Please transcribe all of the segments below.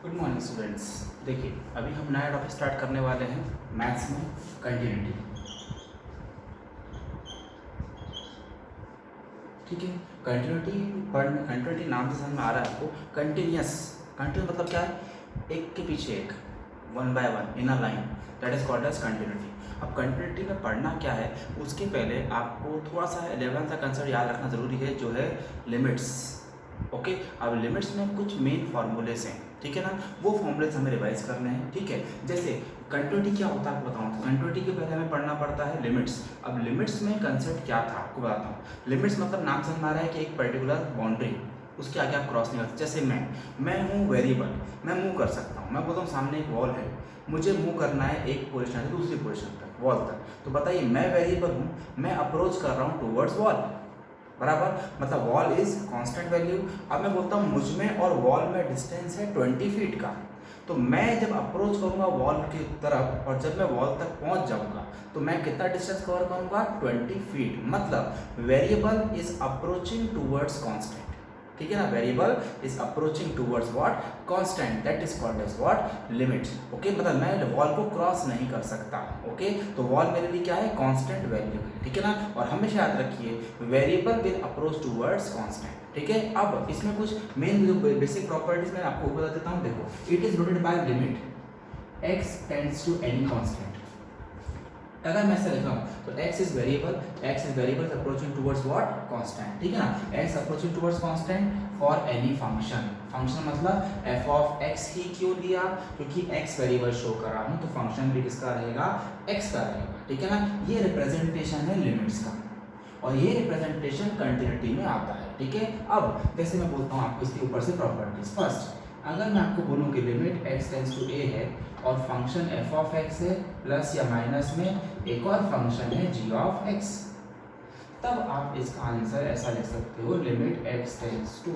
Good morning students. देखिए, अभी हम नया टॉपिक स्टार्ट करने वाले हैं मैथ्स में, कंटिन्यूटी। ठीक है, कंटिन्यूटी नाम से समझ में आ रहा है आपको। कंटिन्यूस, कंटिन्यूस मतलब क्या है? एक के पीछे एक, one by one in a line, that is called as continuity. अब कंटिन्यूटी में पढ़ना क्या है, उसके पहले आपको थोड़ा सा 11th का कंसेप्ट याद रखना ज़रूरी है, जो है लिमिट्स। ओके, अब लिमिट्स में कुछ मेन फार्मूलेस हैं, ठीक है ना, वो फॉर्मूलेस हमें रिवाइज करने हैं। ठीक है, जैसे कंटिन्यूटी क्या होता है आपको बताऊँ तो कंटिन्यूटी के पहले हमें पढ़ना पड़ता है लिमिट्स। अब लिमिट्स में कंसेप्ट क्या था आपको बताता हूँ। लिमिट्स मतलब नाम समझ में आ रहा है कि एक पर्टिकुलर बाउंड्री, उसके आगे आप क्रॉस नहीं कर सकते। जैसे मैं हूँ वेरिएबल, मैं मूव कर सकता हूँ। मैं बोलता हूँ सामने एक वॉल है, मुझे मूव करना है एक पोजीशन से दूसरी पोजीशन तक, वॉल तक। तो बताइए, मैं वेरिएबल हूँ, मैं अप्रोच कर रहा हूँ टूवर्ड्स वॉल, बराबर, मतलब वॉल इज कांस्टेंट वैल्यू। अब मैं बोलता हूँ मुझ में और वॉल में डिस्टेंस है 20 फीट का। तो मैं जब अप्रोच करूँगा वॉल की तरफ और जब मैं वॉल तक पहुँच जाऊँगा तो मैं कितना डिस्टेंस कवर करूँगा? 20 फीट। मतलब variable is approaching towards constant, ठीक है ना। Variable is approaching towards what? Constant, that is called as what? Limit. Okay, मतलब मैं वॉल को क्रॉस नहीं कर सकता। ओके, तो वॉल मेरे लिए क्या है? कांस्टेंट वैल्यू है, ठीक है ना। और हमेशा याद रखिए, variable will approach towards constant, ठीक है। अब इसमें कुछ मेन जो बेसिक प्रॉपर्टीज मैं आपको बता देता हूँ। देखो, it is denoted by limit x tends to any constant. अगर मैं ऐसा लिख रहा हूँ तो x is variable approaching towards what? Constant, ठीक है ना। x approaching towards constant for any function. Function मतलब f ऑफ x ही क्यों लिया? क्योंकि x वेरिएबल शो कर रहा हूँ, तो फंक्शन भी किसका रहेगा? x का रहेगा, ठीक है ना। ये रिप्रेजेंटेशन है लिमिट्स का, और ये रिप्रेजेंटेशन कंटिन्यूटी में आता है, ठीक है। अब जैसे मैं बोलता हूँ आपको इसके ऊपर से प्रॉपर्टीज। फर्स्ट, अगर मैं आपको बोलूँ कि limit x tends to a है और फंक्शन f ऑफ x है, प्लस या माइनस में एक और फंक्शन है g ऑफ x, तब आप इसका आंसर ऐसा लिख सकते हो, limit x tends to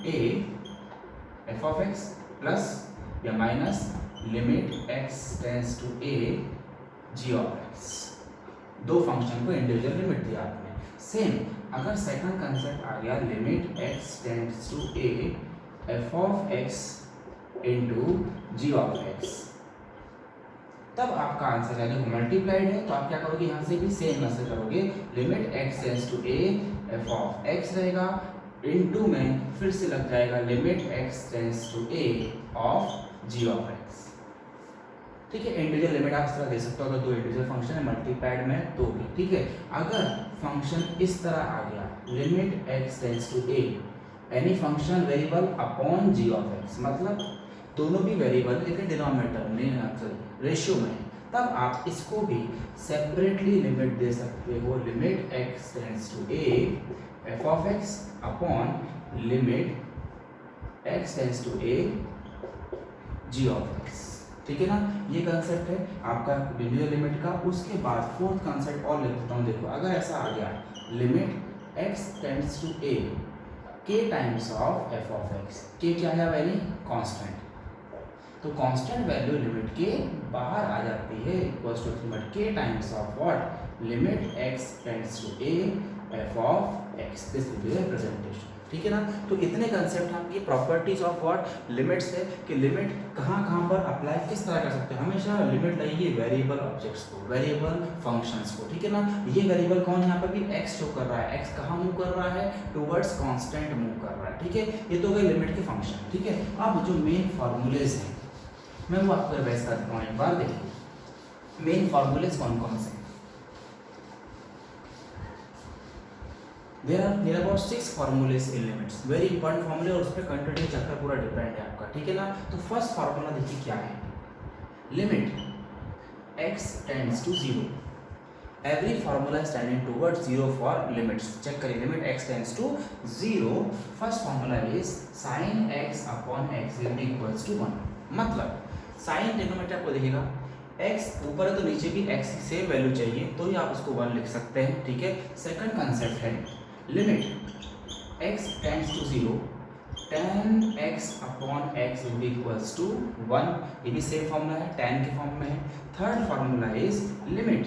a f of x plus या minus limit x tends to a g of x। दो फंक्शन को इंडिविजुअल लिमिट दिया आपने। सेम अगर सेकंड कंसेप्ट आ गया, limit x tends to a f of x into g of x, तब आपका आंसर है, देखो मल्टीप्लाइड है तो आप क्या करोगे, यहाँ से भी सेम आंसर करोगे, limit x tends to a f of x रहेगा, इंटू में फिर से लग जाएगा limit x tends to a of g of x, ठीक है। इंटीजर लिमिट आप इस तरह दे सकते हो अगर दो इंटीजर फंक्शन है मल्टीप्लाइड में तो भी, ठीक है। अगर फंक्शन इस तरह आ गया, limit x tends to a any function variable upon g of x, मतलब दोनों भी वेरिएबल लेकिन डिनोमिनेटर में रेशियो में है, तब आप इसको भी सेपरेटली लिमिट दे सकते हो, limit x tends to a f of x upon limit x tends to a g of x, ठीक है ना। ये कंसेप्ट है आपका इंडिविजुअल लिमिट का। उसके बाद फोर्थ कंसेप्ट और लिखता हूँ, देखो अगर ऐसा आ गया, limit x tends to a k times of f of x, k क्या है वैल्यू? कांस्टेंट, तो कांस्टेंट वैल्यू लिमिट के बाहर आ जाती है, equals to limit k times of what? Limit x tends to a f of x, this will be the representation, ठीक है ना। तो इतने कंसेप्ट आपकी प्रॉपर्टीज ऑफ व्हाट? लिमिट्स है कि लिमिट कहाँ कहाँ पर अप्लाई किस तरह कर सकते हैं। हमेशा लिमिट लगाइए वेरिएबल ऑब्जेक्ट्स को, वेरिएबल फंक्शंस को, ठीक है ना। ये वेरिएबल कौन यहाँ पर भी x शो कर रहा है, x कहाँ मूव कर रहा है? टुवर्ड्स कांस्टेंट मूव कर रहा है, ठीक है। ये तो गए लिमिट के फंक्शन, ठीक है। अब जो मेन फार्मूलेज हैं मैं वो आपको रिवाइज करता हूँ एक बार। देखिए मेन फार्मूलेज कौन कौन से? There are about 6 formulas in limits, very important formula, और उस पर कंटिन्यू चैप्टर पूरा डिपेंड है आपका, ठीक है ना। तो फर्स्ट फार्मूला देखिए क्या है, limit x tends to 0, every formula is tending towards 0 for limits. Check करिए, limit x tends to 0, first formula is sin x upon x will be equals to 1। मतलब साइन डिनोमिनेटर आपको दिखेगा, x ऊपर है तो नीचे भी x की सेम वैल्यू चाहिए, तो ही आप उसको 1 लिख सकते हैं, ठीक है। सेकंड कंसेप्ट है limit x tends to 0, tan x upon x will be equals to 1, ये भी सेम फॉर्मूला है, tan के फॉर्म में है। Third formula is limit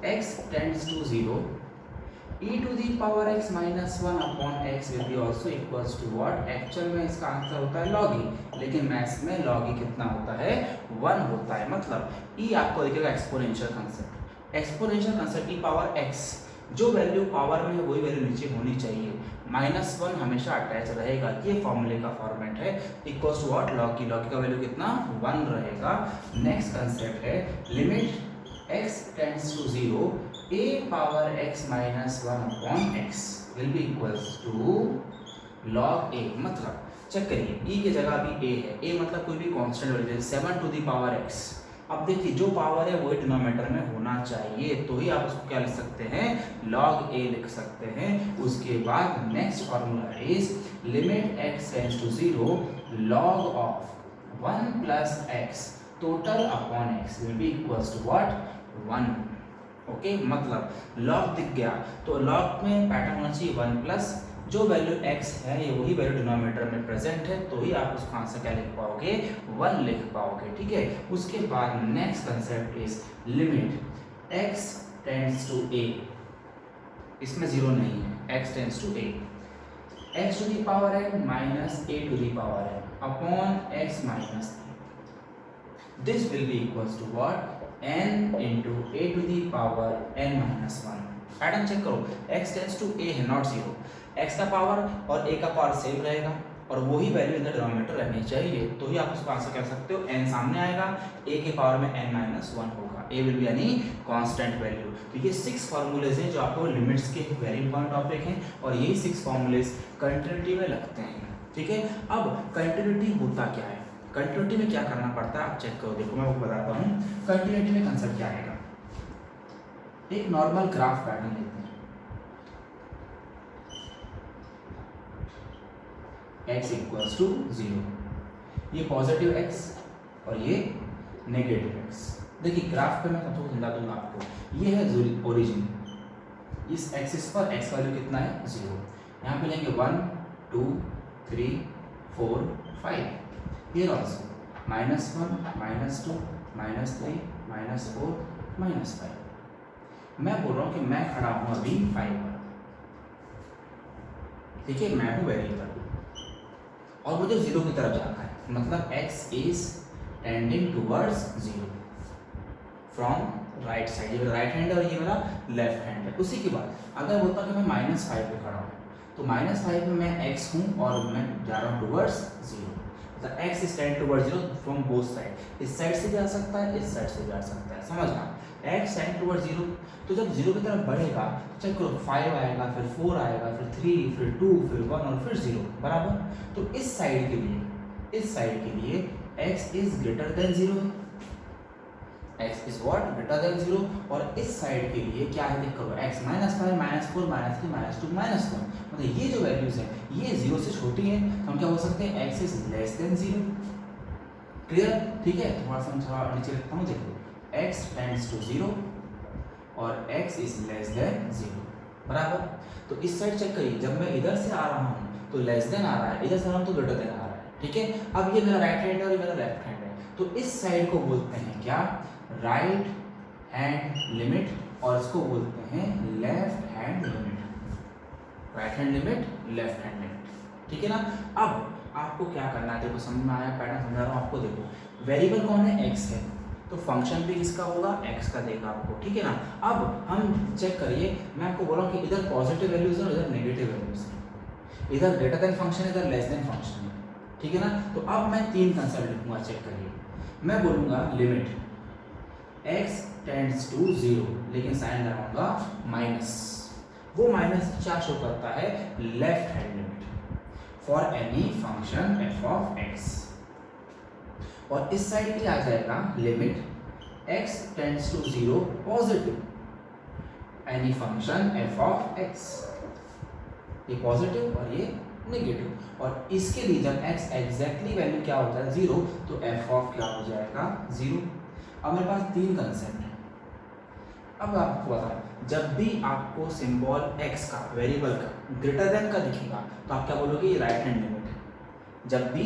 x tends to 0, e to the power x minus one upon x will be also equals to what, actual में इसका answer होता है log e, लेकिन मैथ्स में log e कितना होता है 1 होता है। मतलब e आपको दिखेगा exponential concept, exponential concept e power x, जो वैल्यू पावर में है वही वैल्यू नीचे होनी चाहिए, माइनस वन हमेशा अटैच रहेगा, ये फॉर्मूले का फॉर्मेट है, equals to what log e, log e का वैल्यू कितना 1 रहेगा। नेक्स्ट कंसेप्ट है limit x tends to 0 a power x minus one upon x will be equals to log a। मतलब चेक करिए e की जगह भी a है, a मतलब कोई भी constant value 7 to the power x। अब देखिए जो पावर है वही डिनोमिनेटर में होना चाहिए, तो ही आप उसको क्या लिख सकते हैं log a लिख सकते हैं। उसके बाद next formula is limit x tends to 0 log of 1 plus x total upon x will be equals to what 1। Okay, मतलब log दिख गया तो log में पैटर्न होना चाहिए 1 प्लस जो वैल्यू x है ये वही वैल्यू डिनोमिनेटर में प्रेजेंट है, तो ही आप उसका आंसर क्या लिख पाओगे 1 लिख पाओगे। ठीक है, उसके बाद next concept is limit x tends to a, इसमें 0 नहीं है, x tends to a, x to the power n minus a to the power n upon x minus a, this will be equals to what n into a to the power n minus 1। Pattern check करो, x tends to a है not 0, x का power और a का power same रहेगा और वही value in the denominator रहनी चाहिए, तो ही आप उसका आंसर कर सकते हो। n सामने आएगा, a के पावर में n माइनस 1 होगा, a विल बी यानी कांस्टेंट वैल्यू। तो ये 6 फार्मूलेज हैं जो आपको लिमिट्स के वेरी इंपॉर्टेंट टॉपिक हैं और यही 6 फार्मूलेज कंटिन्यूटी में लगते हैं। ठीक है, अब कंटिन्यूटी होता क्या है, कंटिन्यूटी में क्या करना पड़ता है आप चेक करो। देखो मैं आपको बताता हूँ कंटिन्यूटी में कंसेप्ट क्या आएगा। एक नॉर्मल ग्राफ पैटर्न लेते हैं, x इक्वल्स टू 0, ये पॉजिटिव x और ये नेगेटिव x। देखिए ग्राफ पे मैं सबको समझा दूंगा आपको, ये है ओरिजिन, इस एक्सिस पर x वैल्यू कितना है 0, यहाँ पे लेंगे 1 2 3 4 5, ये ऑल्सो -1 -2 -3 -4 -5। मैं बोल रहा हूँ कि मैं खड़ा हूँ अभी 5 पर, ठीक है, मैं हूँ वेरिएबल और मुझे 0 की तरफ जाना है, मतलब x is tending towards 0 from right side, ये राइट हैंड है और ये मेरा लेफ्ट हैंड है। उसी के बाद अगर बोलता कि मैं -5 पे खड़ा हूँ, तो -5 में मैं x हूँ और मैं जा रहा हूँ टूवर्ड्स 0, मतलब x is tending towards 0 from both side, इस साइड से भी आ सकता है, इस साइड से भी आ सकता है, समझना। x टेंडिंग टूवर्ड्स 0, तो जब 0 की तरफ बढ़ेगा चेक करो 5 आएगा, फिर 4 आएगा, फिर 3, फिर 2, फिर 1 और फिर 0 बराबर। तो इस साइड के लिए x is greater than 0, x is what greater than 0, और इस साइड के लिए क्या है देख करो x -5 -4 -3 -2 -1, मतलब ये जो वैल्यूज हैं ये 0 से छोटी हैं, तो हम क्या बोल सकते हैं x is less than 0। Clear, ठीक है, थोड़ा सा नीचे लिखता हूँ, देखो x टेंड्स टू 0 और x इज लेस देन 0 बराबर। तो इस साइड चेक करिए, जब मैं इधर से आ रहा हूँ तो लेस देन आ रहा है, इधर से आ रहा हूँ तो ग्रेटर देन आ रहा है। ठीक है, अब ये मेरा राइट हैंड है और ये मेरा लेफ्ट हैंड है, तो इस साइड को बोलते हैं क्या राइट हैंड लिमिट और इसको बोलते हैं left hand limit, right hand limit left hand limit. ठीक है ना, अब आपको क्या करना है, देखो समझ में आया, पैटर्न समझा रहा हूँ आपको। देखो वेरिएबल कौन है x है, तो फंक्शन भी किसका होगा x का देगा आपको। ठीक है ना, अब हम चेक करिए, मैं आपको बोल रहा हूँ कि इधर पॉजिटिव वैल्यूज है और इधर नेगेटिव वैल्यूज है, इधर ग्रेटर देन फंक्शन है, इधर लेस देन फंक्शन है। ठीक है ना, तो अब मैं 3 कंसेप्ट लिखूंगा, चेक करिए। मैं बोलूँगा लिमिट x टेंड्स टू 0, लेकिन साइन लगाऊंगा माइनस, वो माइनस क्या शो करता है left hand limit for any function f of x, और इस साइड के लिए आ जाएगा limit x tends to 0 positive any function f of x, ये पॉजिटिव और ये नेगेटिव, और इसके लिए जब x एग्जैक्टली वैल्यू क्या होता है 0, तो f ऑफ क्या हो जाएगा 0। अब मेरे पास 3 कंसेप्ट हैं। अब आपको बता, जब भी आपको सिंबल x का वेरिएबल का ग्रेटर देन का दिखेगा तो आप क्या बोलोगे ये राइट हैंड लिमिट है, जब भी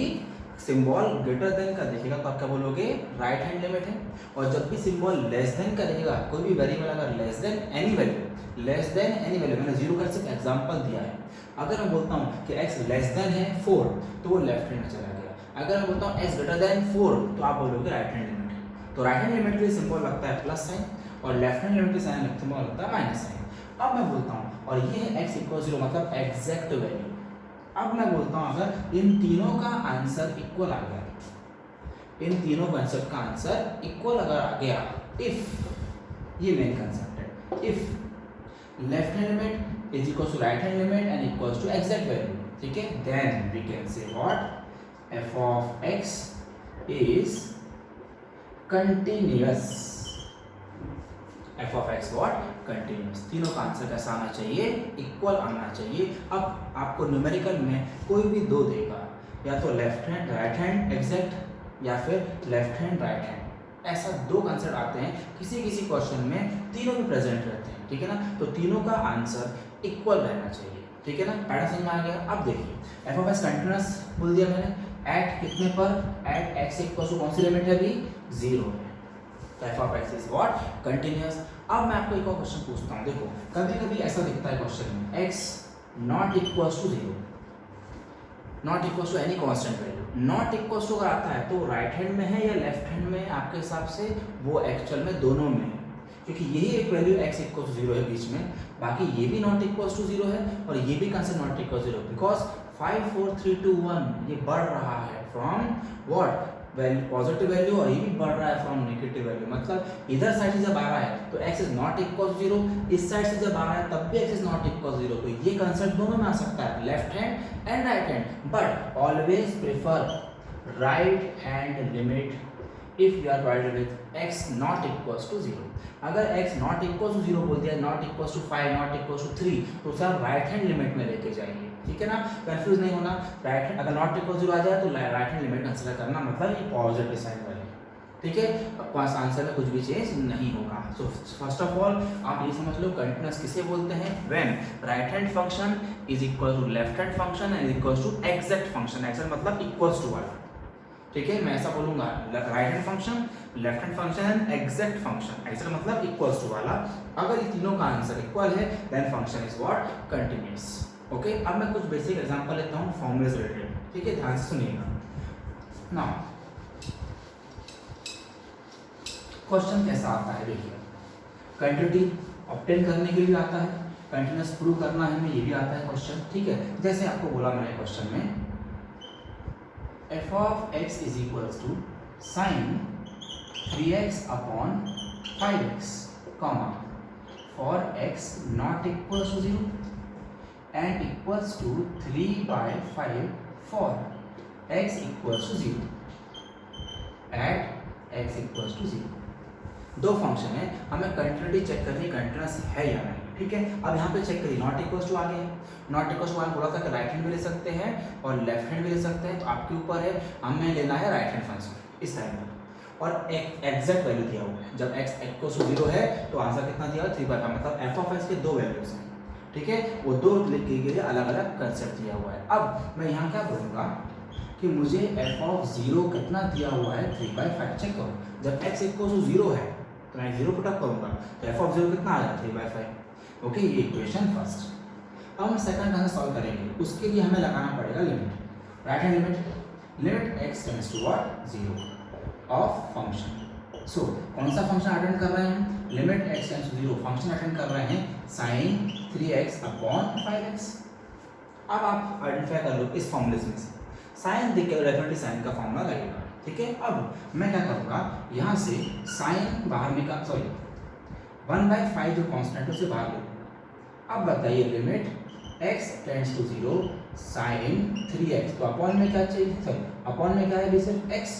सिंबल ग्रेटर देन का दिखेगा तो आप क्या बोलोगे राइट हैंड लिमिट है, और जब भी सिंबल लेस देन का दिखेगा, कोई भी वेरिएबल अगर less than any value less than any value, मैंने जीरो का सिर्फ एग्जांपल दिया है। अगर मैं बोलता हूँ कि x लेस देन है 4 तो वो लेफ्ट हैंड में चला गया। अगर मैं बोलता हूँ x ग्रेटर देन 4 तो आप बोलोगे राइट हैंड लिमिट है। तो राइट हैंड लिमिट के लिए सिंबल लगता है प्लस साइन और लेफ्ट हैंड लिमिट के साइन सिंबल लगता है माइनस साइन। अब मैं बोलता हूँ और ये है x इक्वल 0 मतलब एग्जैक्ट वैल्यू। अब मैं बोलता हूँ अगर इन तीनों का आंसर इक्वल आ गया, इन तीनों कंसेप्ट का आंसर इक्वल अगर आ गया, इफ, ये मेन कंसेप्ट है, if left hand limit is equal to right hand limit and equals to exact value, ठीक है, then we can say what F of X is continuous. F of X what continuous. तीनों का answer कैसा आना चाहिए, equal आना चाहिए। अब आपको न्यूमेरिकल में कोई भी दो देगा, या तो left hand right hand exact या फिर लेफ्ट हैंड राइट हैंड, ऐसा दो कंसेप्ट आते हैं किसी किसी क्वेश्चन में, तीनों भी प्रेजेंट रहते हैं, ठीक है ना। तो तीनों का आंसर इक्वल रहना चाहिए, ठीक है ना। पैटर्न समझ में आ गया। अब देखिए एफ ऑफ एक्स कंटिन्यूअस बोल दिया मैंने, एट कितने पर, एट एक्स इक्वल टू कौन सी लिमिट है अभी, 0 है। तो F of X is what continuous. अब मैं आपको एक और क्वेश्चन पूछता हूँ, देखो कभी कभी ऐसा दिखता है क्वेश्चन में X not equal to 0, not equal to any constant value. Not equal to अगर आता है तो राइट हैंड में है या लेफ्ट हैंड में, आपके हिसाब से वो एक्चुअल में दोनों में है, क्योंकि यही एक वैल्यू x इक्वल टू 0 है बीच में, बाकी ये भी नॉट इक्वल टू 0 है और ये भी कंसेप्ट नॉट इक्वल 0, बिकॉज 5 4 3 2 1 ये बढ़ रहा है from what value positive value और ये भी बढ़ रहा है फ्रॉम नेगेटिव वैल्यू। मतलब इधर साइड से जब आ रहा है तो x is not equal to 0, इस साइड से जब आ रहा है तब भी x is not equal to 0। तो ये कंसेप्ट दोनों में आ सकता है, left hand and right hand, but always prefer right hand limit if you are provided with x not equal to 0। अगर x नॉट इक्वल टू 0 बोल दिया, not equal to 5, not equal to 3, तो उसे आप राइट हैंड लिमिट में लेके जाइए, ठीक है ना। कंफ्यूज नहीं होना, राइट हैंड अगर नॉट इक्वल 0 आ जाए तो राइट हैंड लिमिट कंसीडर करना, मतलब ये पॉजिटिव साइन वाली, ठीक है। आपको आंसर में कुछ भी चेंज नहीं होगा। सो फर्स्ट ऑफ ऑल आप ये समझ लो कंटिन्यूअस किसे बोलते हैं, when right hand function is equal to left hand function and equal to exact function, exact मतलब इक्वल्स टू वाला, ठीक है। मैं ऐसा बोलूंगा right hand function, left hand function and exact function, exact मतलब इक्वल्स टू वाला। अगर ये तीनों का आंसर इक्वल है then function is what continuous, okay. अब मैं कुछ बेसिक एग्जांपल लेता हूँ फॉर्मूले से रिलेटेड, ठीक है, ध्यान से सुनिएगा। नाउ क्वेश्चन कैसा आता है देखिए, कंटिन्यूटी ऑब्टेन करने के लिए आता है, कंटिन्यूअस प्रूव करना है हमें, ये भी आता है क्वेश्चन, ठीक है। जैसे आपको बोला मैंने क्वेश्चन में f of x is equals to sin 3x upon 5x, comma for x not equals to 0 and equals to 3 by 5 for x equals to 0 at x equals to 0। दो फंक्शन है, हमें कंटिन्यूटी चेक करनी continuous है या नहीं, ठीक है। अब यहाँ पे चेक करिए, नॉट इक्वल टू आ गया, नॉट इक्वल टू बोला था कि राइट हैंड भी ले सकते हैं और लेफ्ट हैंड भी ले सकते हैं, तो आपके ऊपर है, हमें लेना है राइट हैंड फंक्शन इस टाइम पर, और एक एग्जैक्ट वैल्यू दिया हुआ है। जब x इक्वल टू 0 है तो आंसर कितना दिया हुआ है 3/5, मतलब f ऑफ x के दो वैल्यूज हैं, ठीक है, वो दो के लिए अलग अलग कंसेप्ट दिया हुआ है। अब मैं यहाँ क्या बोलूँगा कि मुझे f ऑफ 0 कितना दिया हुआ है 3/5, चेक करो। जब x इक्वल टू 0 है तो मैं 0 पुट अप करूँगा तो f ऑफ 0 कितना आ जाए 3/5, ओके। ये इक्वेशन फर्स्ट। अब हम सेकंड कंसेप्ट सॉल्व करेंगे, उसके लिए हमें लगाना पड़ेगा limit, right hand limit x tends to what 0 of function. So कौन सा फंक्शन अटेंड कर रहे हैं, limit x tends to 0 function attend कर रहे हैं sin 3x upon 5x। अब आप आइडेंटिफाई कर लो इस फॉर्मूले में से, साइन देखिए डेफिनेटली साइन का फॉर्मूला लगेगा, ठीक है। अब मैं क्या करूँगा, यहाँ से साइन बाहर निकाल, सॉरी 1/5 जो कांस्टेंट है उसे बाहर ले। अब बताइए limit x tends to 0 sin 3x, तो अपॉन में क्या चाहिए, सॉरी अपॉन में क्या है, सिर्फ x।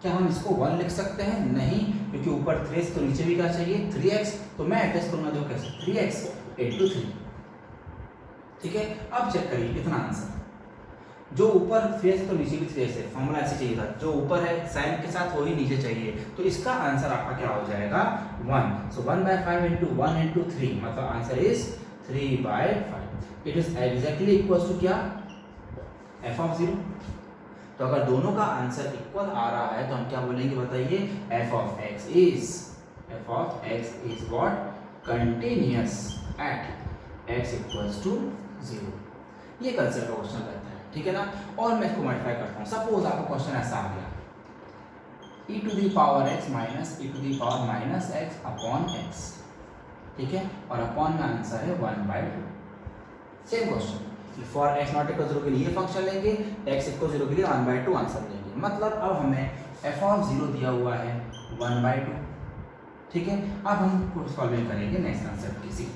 क्या हम इसको 1 लिख सकते हैं, नहीं, क्योंकि ऊपर 3x तो नीचे भी क्या चाहिए 3x, तो मैं एडजस्ट करूँगा, देखो कैसे 3x × 3, ठीक है। अब चेक करिए कितना आंसर, जो ऊपर 3x है तो नीचे भी 3x है, फॉर्मूला ऐसे चाहिए था, जो ऊपर है साइन के साथ वही नीचे चाहिए, तो इसका आंसर आपका क्या हो जाएगा 1। सो 1/5 × 1 × 3, मतलब answer is 3/5। It is exactly equals to क्या, f ऑफ 0। तो अगर दोनों का आंसर इक्वल आ रहा है तो हम क्या बोलेंगे बताइए, f of x is what continuous. At X equals to 0। ये कंसेप्ट का क्वेश्चन रहता है, ठीक है ना। और मैं इसको मॉडिफाई करता हूँ। सपोज आपका क्वेश्चन ऐसा आ गया, e to the power x minus e to the power minus x upon x, ठीक है, और अपॉन में आंसर है 1/2। Same question, for x not equal 0 के लिए फंक्शन लेंगे, x इक्वल 0 के लिए 1/2 आंसर लेंगे। मतलब अब हमें f(0) दिया हुआ है 1/2, ठीक है। अब हम सॉल्विंग करेंगे नेक्स्ट कंसेप्ट की।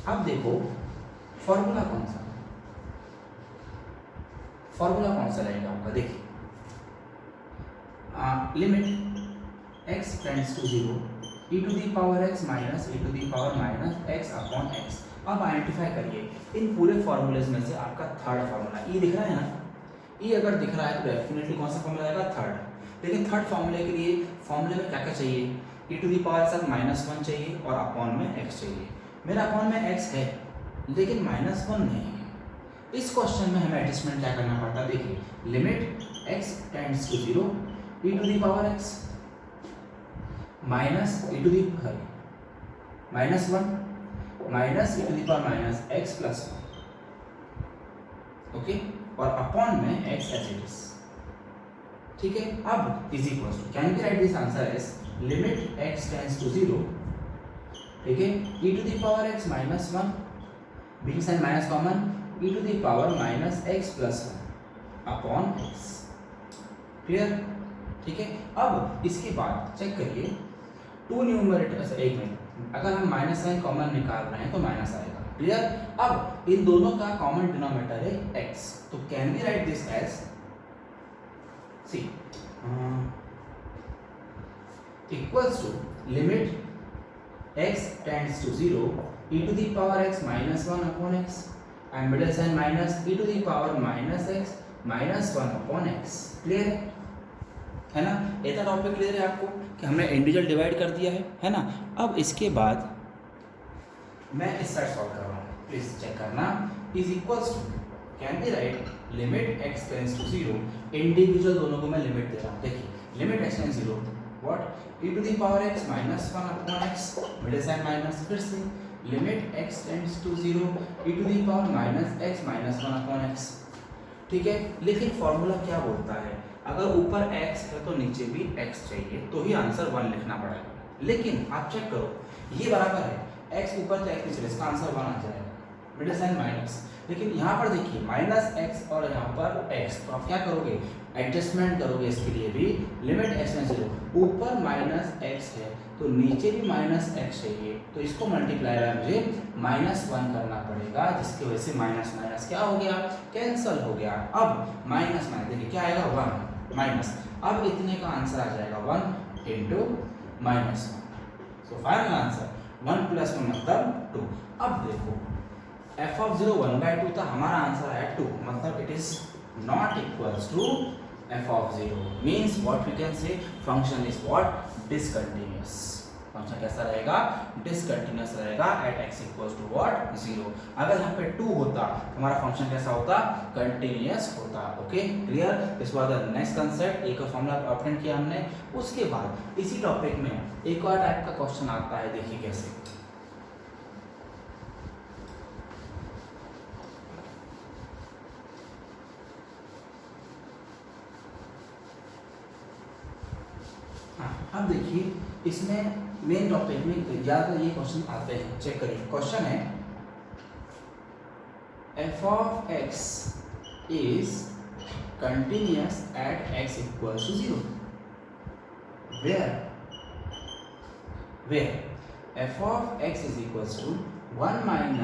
अब देखो फॉर्मूला कौन सा रहेगा आपका, देखिए limit x tends to 0 e to the power x minus e to the power minus x upon x। अब आइडेंटिफाई करिए इन पूरे फॉर्मूलेज में से आपका थर्ड फॉर्मूला e दिख रहा है ना। e अगर दिख रहा है तो डेफिनेटली कौन सा फॉर्मूला आएगा, थर्ड। लेकिन थर्ड फॉर्मूले के लिए फॉर्मूले में क्या क्या चाहिए, e to the power sir -1 चाहिए और अपॉन में x चाहिए। मेरा अपॉन में x है लेकिन -1 नहीं है। इस क्वेश्चन में हमें एडजस्टमेंट क्या करना पड़ता है, देखिए limit x tends to 0 e to the power x minus e to the -1 minus e to the power minus x plus 1, okay, और अपॉन में x एज इट इज, ठीक है। अब is equal to, can be write this answer as limit x tends to 0, ठीक है, e to the power x minus 1, बीच sign minus common, e to the power minus x plus 1 upon x, clear, ठीक है। अब इसके बाद check करिए to numerator, एक मिनट, अगर हम माइनस साइन कॉमन निकाल रहे हैं तो माइनस आएगा, क्लियर। अब इन दोनों का कॉमन डिनोमिनेटर है x, तो can be write this as see equals to limit x tends to 0 e to the power x minus 1 upon x and middle sign minus e to the power minus x minus 1 upon x, clear है ना। इतना topic clear है आपको कि हमने individual divide कर दिया है ना। अब इसके बाद मैं इस साइड सॉल्व कर रहा हूँ, प्लीज चेक करना। Is equals to can be right limit x tends to 0, individual दोनों को मैं लिमिट दे रहा हूँ, देखिए limit x tends 0 what e to the power x minus 1 upon x, middle sign minus, फिर से limit x tends to 0 e to the power minus x minus 1 upon x, ठीक है। लेकिन फॉर्मूला क्या बोलता है, अगर ऊपर x है तो नीचे भी x चाहिए, तो ही आंसर 1 लिखना पड़ेगा। लेकिन आप चेक करो ये बराबर है, x ऊपर तो x नीचे, इसका आंसर 1 आ जाएगा, मिडिल साइन माइनस। लेकिन यहाँ पर देखिए माइनस x और यहाँ पर x, तो आप क्या करोगे, एडजस्टमेंट करोगे इसके लिए भी, लिमिट x में 0, ऊपर माइनस x है तो नीचे भी माइनस x चाहिए, तो इसको मल्टीप्लाई बाय मुझे -1 करना पड़ेगा, जिसकी वजह से माइनस माइनस क्या हो गया, कैंसल हो गया। अब माइनस माइनस देखिए क्या आएगा, 1 माइनस, अब इतने का आंसर आ जाएगा 1 इंटू -1, सो फाइनल आंसर 1 + 1 मतलब 2। अब देखो f(0) 1/2 था, हमारा आंसर आया 2, मतलब it is not equals to f(0), means what we can say function is what, discontinuous. Function कैसा रहेगा, डिसकंटिन्यूअस रहेगा at x equals to what, 0। अगर यहाँ पे 2 होता तो हमारा फंक्शन कैसा होता, कंटिन्यूअस होता, okay, clear. This was the next concept, एक फॉर्मूला ऑब्टेन किया हमने। उसके बाद इसी टॉपिक में एक और टाइप का क्वेश्चन आता है, देखिए कैसे। अब देखिए इसमें मेन टॉपिक में ज़्यादातर ये क्वेश्चन आते हैं, चेक करिए। क्वेश्चन है f(x) is continuous at x equals to 0, where f(x) is equals to 1 -